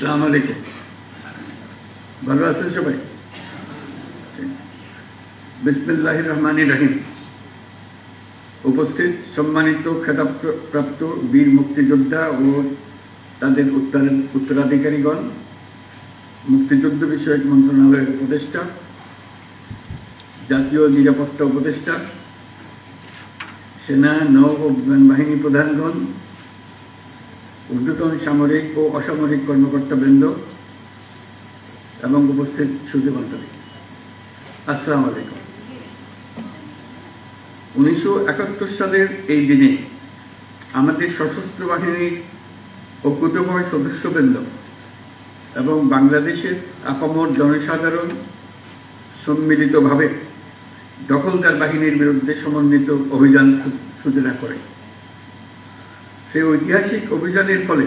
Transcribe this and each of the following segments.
আসসালামু আলাইকুম। ভালো আছেন সবাই? বিসমিল্লাহির রহমানির রহিম। উপস্থিত সম্মানিত খেতাবপ্রাপ্ত বীর মুক্তিযোদ্ধা ও তাদের উত্তরাধিকারীগণ, মুক্তিযুদ্ধ বিষয়ক মন্ত্রণালয়ের উপদেষ্টা, জাতীয় নিরাপত্তা উপদেষ্টা, সেনা, নৌ ও বিমান বাহিনী প্রধানগণ, ঊর্ধ্বতন সামরিক ও অসামরিক কর্মকর্তাবৃন্দ এবং উপস্থিত সুধীমণ্ডলী, আসসালামু আলাইকুম। 1971 সালের এই দিনে আমাদের সশস্ত্র বাহিনীর অকুতোভয় সদস্যবৃন্দ এবং বাংলাদেশের আপামর জনসাধারণ সম্মিলিতভাবে দখলদার বাহিনীর বিরুদ্ধে সমন্বিত অভিযান সূচনা করে। সেই ঐতিহাসিক অভিযানের ফলে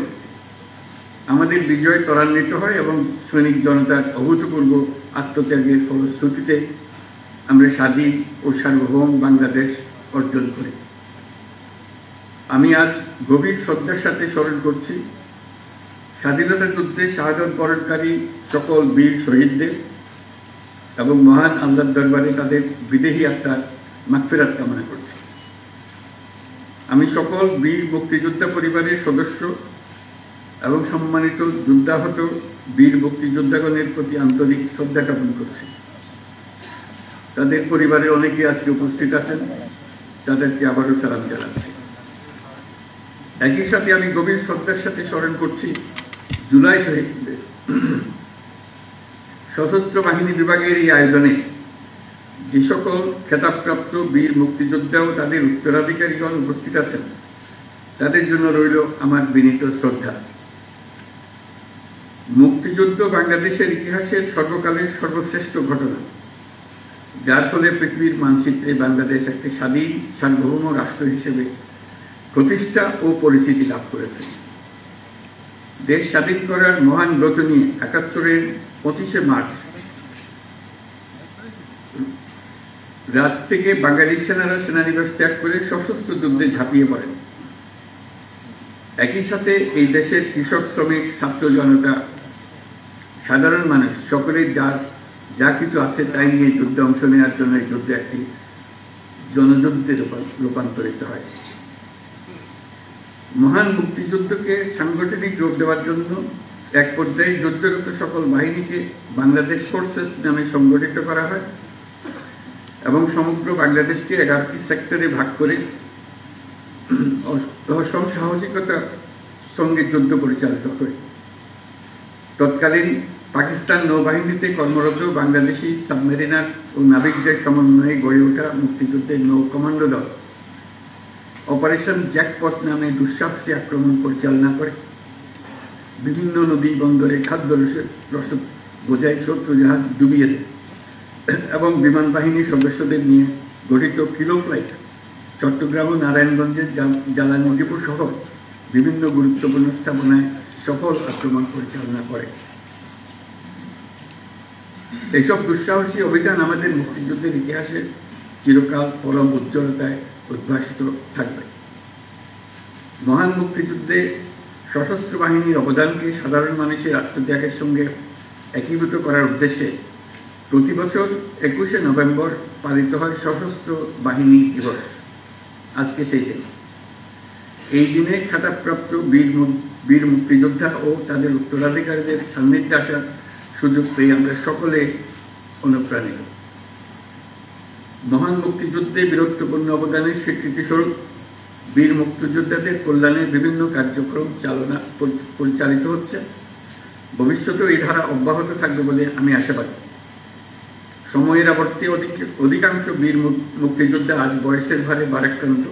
আমাদের বিজয় ত্বরান্বিত হয় এবং সৈনিক জনতার অভূতপূর্ব আত্মত্যাগের ফলশ্রুতিতে আমরা স্বাধীন ও সার্বভৌম বাংলাদেশ অর্জন করি। আমি আজ গভীর শ্রদ্ধার সাথে স্মরণ করছি স্বাধীনতা যুদ্ধে শাহাদত বরণকারী সকল বীর শহীদদের এবং মহান আল্লাহর দরবারে তাদের বিদেহী আত্মার মাগফিরাত কামনা করছি। আমি সকল বীর মুক্তিযোদ্ধা পরিবারের সদস্য এবং সম্মানিত যুদ্ধাহত বীর মুক্তিযোদ্ধাগণের প্রতি আন্তরিক শ্রদ্ধা জ্ঞাপন করছি। তাদের পরিবারের অনেকে আজকে উপস্থিত আছেন, তাদেরকে আবারও সালাম জানাচ্ছি। একই সাথে আমি গভীর শ্রদ্ধার সাথে স্মরণ করছি জুলাই শহীদদের। সশস্ত্র বাহিনী বিভাগের এই আয়োজনে যে সকল খেতাবপ্রাপ্ত বীর মুক্তিযোদ্ধা ও তাদের উত্তরাধিকারীগণ উপস্থিত আছেন, তাদের জন্য রইল আমার বিনীত শ্রদ্ধা। মুক্তিযুদ্ধ বাংলাদেশের ইতিহাসের সর্বকালের সর্বশ্রেষ্ঠ ঘটনা, যার ফলে পৃথিবীর মানচিত্রে বাংলাদেশ একটি স্বাধীন সার্বভৌম রাষ্ট্র হিসেবে প্রতিষ্ঠা ও পরিচিতি লাভ করেছে। দেশ স্বাধীন করার মহান ব্রত নিয়ে 71-এর 25শে মার্চ রাত থেকে বাঙালি সেনারা সেনানিবাস ত্যাগ করে সশস্ত্র যুদ্ধে ঝাঁপিয়ে পড়েন। একই সাথে এই দেশের কৃষক, শ্রমিক, ছাত্র জনতা, সাধারণ মানুষ সকলের যা কিছু আছে তাই নিয়ে যুদ্ধে অংশ নেওয়ার জন্য এই যুদ্ধে একটি জনযুদ্ধে রূপান্তরিত হয়। মহান মুক্তিযুদ্ধকে সাংগঠনিক রূপ দেওয়ার জন্য এক পর্যায়ে যুদ্ধরত সকল বাহিনীকে বাংলাদেশ ফোর্সেস নামে সংগঠিত করা হয় এবং সমগ্র বাংলাদেশকে 11টি সেক্টরে ভাগ করে সাহসিকতার সঙ্গে যুদ্ধ পরিচালিত হয়। তৎকালীন পাকিস্তান নৌবাহিনীতে কর্মরত বাংলাদেশি সাবমেরিনার ও নাবিকদের সমন্বয়ে গড়ে ওঠা মুক্তিযুদ্ধের নৌ কমান্ডো দল অপারেশন জ্যাকপট নামে দুঃসাহসী আক্রমণ পরিচালনা করে বিভিন্ন নদী বন্দরে খাদ্য রসদ বোঝাই শত্রু জাহাজ ডুবিয়ে দেয় এবং বিমান বাহিনীর সদস্যদের নিয়ে গঠিত কিলো ফ্লাইট চট্টগ্রাম ও নারায়ণগঞ্জের জ্বালানি ডিপো সহ বিভিন্ন গুরুত্বপূর্ণ স্থাপনায় সফল আক্রমণ পরিচালনা করে। এইসব দুঃসাহসী অভিযান আমাদের মুক্তিযুদ্ধের ইতিহাসে চিরকাল পরম উজ্জ্বলতায় উদ্ভাসিত থাকবে। মহান মুক্তিযুদ্ধে সশস্ত্র বাহিনীর অবদানকে সাধারণ মানুষের আত্মত্যাগের সঙ্গে একীভূত করার উদ্দেশ্যে প্রতি বছর 21শে নভেম্বর পালিত হয় সশস্ত্র বাহিনী দিবস। আজকে সেই দিন। এই দিনে খেতাবপ্রাপ্ত বীর মুক্তিযোদ্ধা ও তাদের উত্তরাধিকারীদের সান্নিধ্যে আসার সুযোগ পেয়ে আমরা সকলে অনুপ্রাণিত। মহান মুক্তিযুদ্ধে বীরত্বপূর্ণ অবদানের স্বীকৃতিস্বরূপ বীর মুক্তিযোদ্ধাদের কল্যাণে বিভিন্ন কার্যক্রম পরিচালিত হচ্ছে। ভবিষ্যতেও এই ধারা অব্যাহত থাকবে বলে আমি আশাবাদী। সময়ের আবর্তে অধিকাংশ বীর মুক্তিযোদ্ধা আজ বয়সের ভারে ভারাক্রান্ত।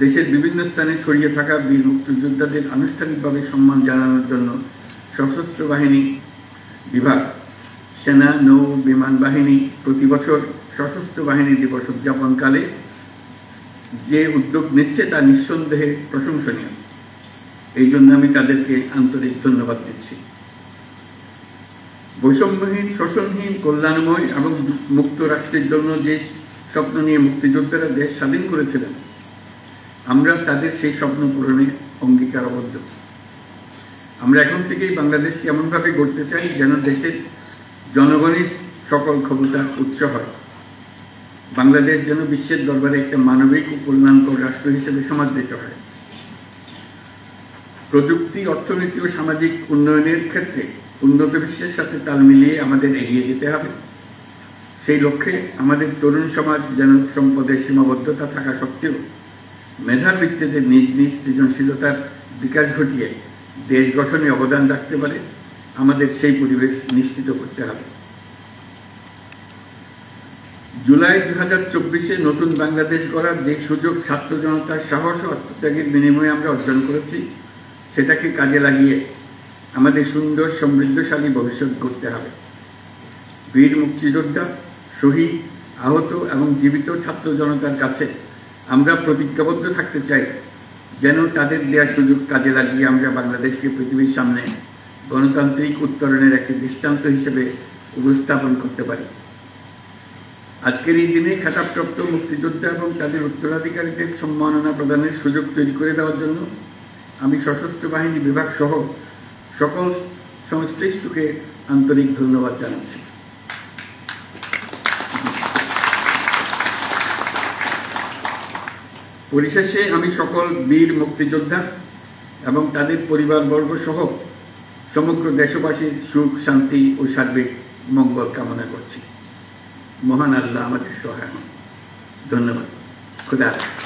দেশের বিভিন্ন স্থানে ছড়িয়ে থাকা বীর মুক্তিযোদ্ধাদের আনুষ্ঠানিকভাবে সম্মান জানানোর জন্য সশস্ত্র বাহিনী বিভাগ, সেনা, নৌ, বিমান বাহিনী প্রতি বছর সশস্ত্র বাহিনী দিবস উদযাপনকালে যে উদ্যোগ নিচ্ছে তা নিঃসন্দেহে প্রশংসনীয়। এই জন্য আমি তাদেরকে আন্তরিক ধন্যবাদ দিচ্ছি। বৈষম্যহীন, শোষণহীন, কল্যাণময় এবং মুক্ত রাষ্ট্রের জন্য যে স্বপ্ন নিয়ে মুক্তিযোদ্ধারা দেশ স্বাধীন করেছিলেন, আমরা তাদের সেই স্বপ্ন পূরণে অঙ্গীকারবদ্ধ। আমরা এখন থেকেই বাংলাদেশকে এমনভাবে গড়তে চাই যেন দেশের জনগণের সকল ক্ষমতার উৎস হয়। বাংলাদেশ যেন বিশ্বের দরবারে একটা মানবিক ও কল্যাণকর রাষ্ট্র হিসেবে সমাদৃত হয়। প্রযুক্তি, অর্থনীতি ও সামাজিক উন্নয়নের ক্ষেত্রে উন্নত বিশ্বের সাথে তাল মিলিয়ে আমাদের এগিয়ে যেতে হবে। সেই লক্ষ্যে আমাদের তরুণ সমাজ যেন সম্পদের সীমাবদ্ধতা থাকা সত্ত্বেও মেধার ভিত্তিতে নিজ নিজ সৃজনশীলতার বিকাশ ঘটিয়ে দেশ গঠনে অবদান রাখতে পারে, আমাদের সেই পরিবেশ নিশ্চিত করতে হবে। জুলাই 2024-এ নতুন বাংলাদেশ গড়ার যে সুযোগ ছাত্র জনতার সাহস ও আত্মত্যাগের বিনিময়ে আমরা অর্জন করেছি, সেটাকে কাজে লাগিয়ে আমাদের সুন্দর সমৃদ্ধশালী ভবিষ্যৎ গড়তে হবে। বীর মুক্তিযোদ্ধা, শহীদ, আহত এবং জীবিত ছাত্র জনতার কাছে আমরা প্রতিজ্ঞাবদ্ধ থাকতে চাই যেন তাদের দেওয়া সুযোগ কাজে লাগিয়ে আমরা বাংলাদেশকে পৃথিবীর সামনে গণতান্ত্রিক উত্তরণের একটি দৃষ্টান্ত হিসেবে উপস্থাপন করতে পারি। আজকের এই দিনে খেতাবপ্রাপ্ত মুক্তিযোদ্ধা এবং তাদের উত্তরাধিকারীদের সম্মাননা প্রদানের সুযোগ তৈরি করে দেওয়ার জন্য আমি সশস্ত্র বাহিনী বিভাগ সহ সকল সংশ্লিষ্টকে আন্তরিক ধন্যবাদ জানাচ্ছি। পরিশেষে আমি সকল বীর মুক্তিযোদ্ধা এবং তাদের পরিবারবর্গ সহ সমগ্র দেশবাসীর সুখ, শান্তি ও সার্বিক মঙ্গল কামনা করছি। মহান আল্লাহ আমাদের সহায় হন। ধন্যবাদ। খুদা হাফেজ।